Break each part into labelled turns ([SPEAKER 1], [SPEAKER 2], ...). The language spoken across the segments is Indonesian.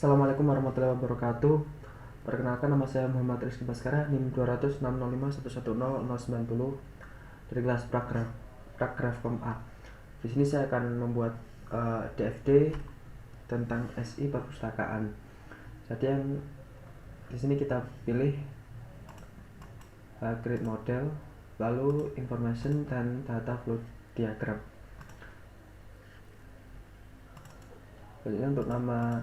[SPEAKER 1] Assalamualaikum warahmatullahi wabarakatuh. Perkenalkan, nama saya Muhammad Rizky Baskara, NIM 20060511090 dari kelas Prakraf Kom A. Di sini saya akan membuat DFD tentang SI perpustakaan. Jadi yang di sini kita pilih create model, lalu information dan data flow diagram. Jadi untuk nama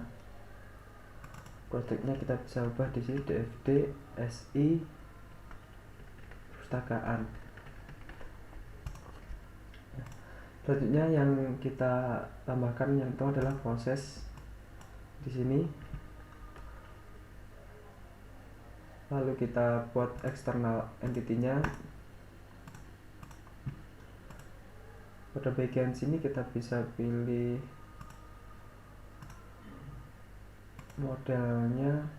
[SPEAKER 1] projectnya kita bisa ubah di sini DFD SI perpustakaan. Selanjutnya yang kita tambahkan yang itu adalah proses di sini. Lalu kita buat external entity-nya. Pada bagian sini kita bisa pilih modelnya.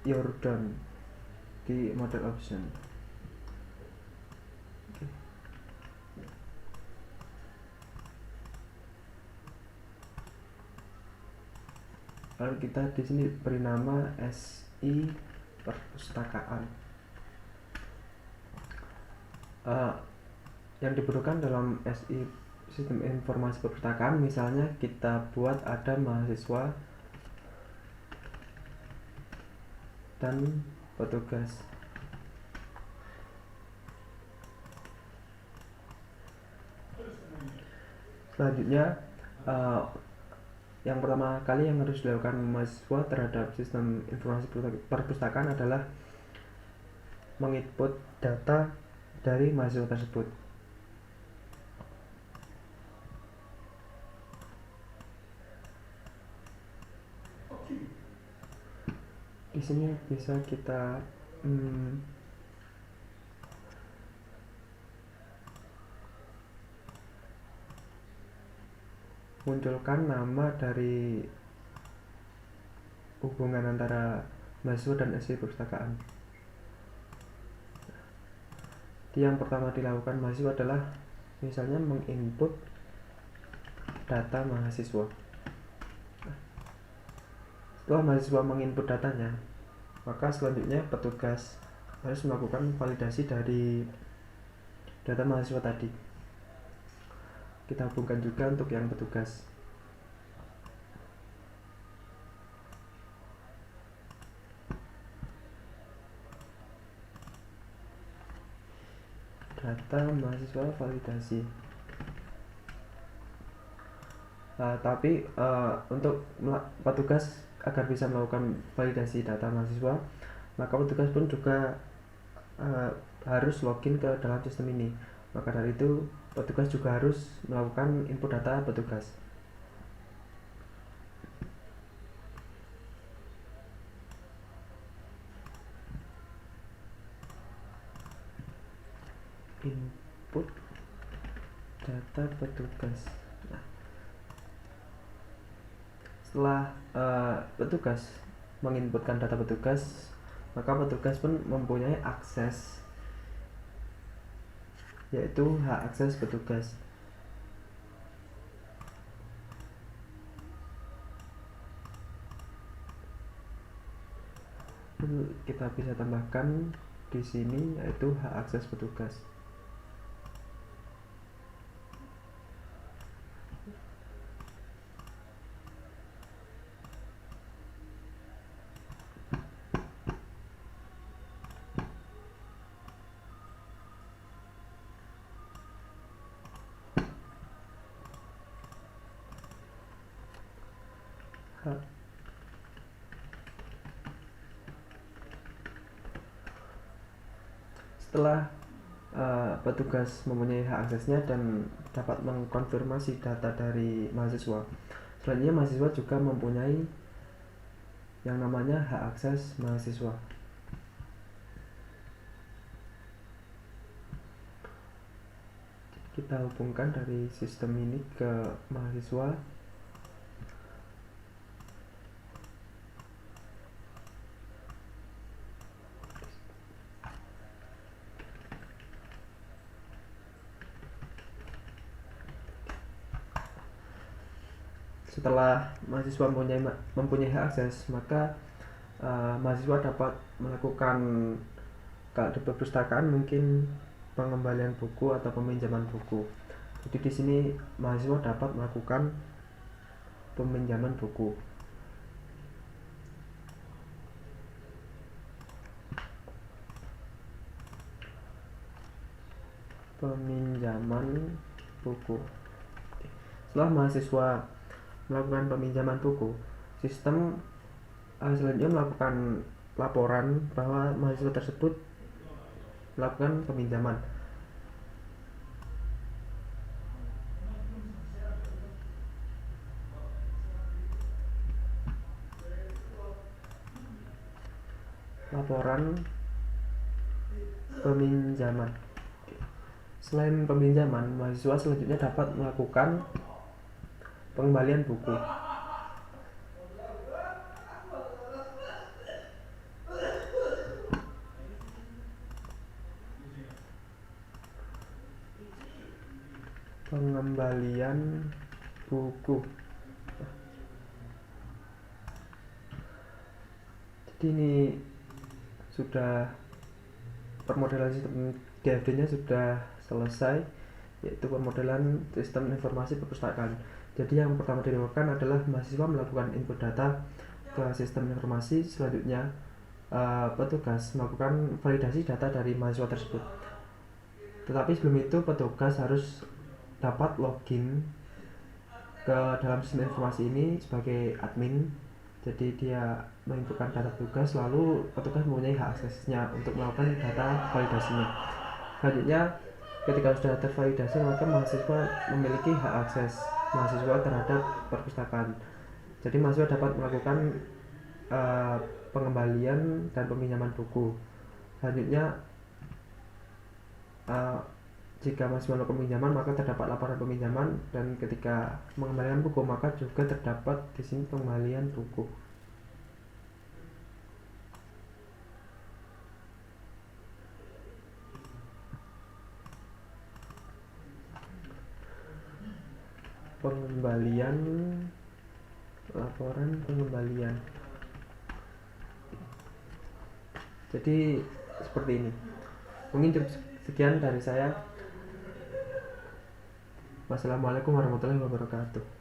[SPEAKER 1] Jordan di model option. Lalu kita di sini beri nama SI perpustakaan. Yang dibutuhkan dalam SI sistem informasi perpustakaan, misalnya kita buat ada mahasiswa dan petugas. Selanjutnya yang pertama kali yang harus dilakukan mahasiswa terhadap sistem informasi perpustakaan adalah menginput data dari mahasiswa tersebut. Di sini bisa kita munculkan nama dari hubungan antara mahasiswa dan SI perpustakaan. Yang pertama dilakukan mahasiswa adalah misalnya menginput data mahasiswa. Setelah mahasiswa menginput datanya, maka selanjutnya petugas harus melakukan validasi dari data mahasiswa tadi. Kita hubungkan juga untuk yang petugas. Data mahasiswa validasi. Tapi untuk petugas agar bisa melakukan validasi data mahasiswa, maka petugas pun juga harus login ke dalam sistem ini. Maka dari itu petugas juga harus melakukan input data petugas. Input data petugas. Setelah petugas menginputkan data petugas, maka petugas pun mempunyai akses, yaitu hak akses petugas. Kita bisa tambahkan di sini yaitu hak akses petugas. Setelah petugas mempunyai hak aksesnya dan dapat mengkonfirmasi data dari mahasiswa, selanjutnya mahasiswa juga mempunyai yang namanya hak akses mahasiswa. Kita hubungkan dari sistem ini ke mahasiswa. setelah mahasiswa mempunyai hak akses, maka mahasiswa dapat melakukan, kalau di perpustakaan mungkin pengembalian buku atau peminjaman buku. Jadi di sini mahasiswa dapat melakukan peminjaman buku. Peminjaman buku. Setelah mahasiswa melakukan peminjaman buku, sistem selanjutnya melakukan laporan bahwa mahasiswa tersebut melakukan peminjaman. Laporan peminjaman. Selain peminjaman, mahasiswa selanjutnya dapat melakukan pengembalian buku. Pengembalian buku. Jadi ini sudah permodelan sistem DFD-nya sudah selesai, yaitu pemodelan sistem informasi perpustakaan. Jadi yang pertama dilakukan adalah mahasiswa melakukan input data ke sistem informasi. Selanjutnya petugas melakukan validasi data dari mahasiswa tersebut. Tetapi sebelum itu petugas harus dapat login ke dalam sistem informasi ini sebagai admin. Jadi dia menginputkan data tugas, lalu petugas mempunyai hak aksesnya untuk melakukan data validasinya. Selanjutnya ketika sudah tervalidasi, maka mahasiswa memiliki hak akses mahasiswa terhadap perpustakaan. Jadi mahasiswa dapat melakukan pengembalian dan peminjaman buku. Selanjutnya jika mahasiswa melakukan peminjaman, maka terdapat laporan peminjaman, dan ketika mengembalikan buku, maka juga terdapat di sini pengembalian buku. Pengembalian, laporan pengembalian. Jadi seperti ini. Mungkin sekian dari saya. Wassalamualaikum warahmatullahi wabarakatuh.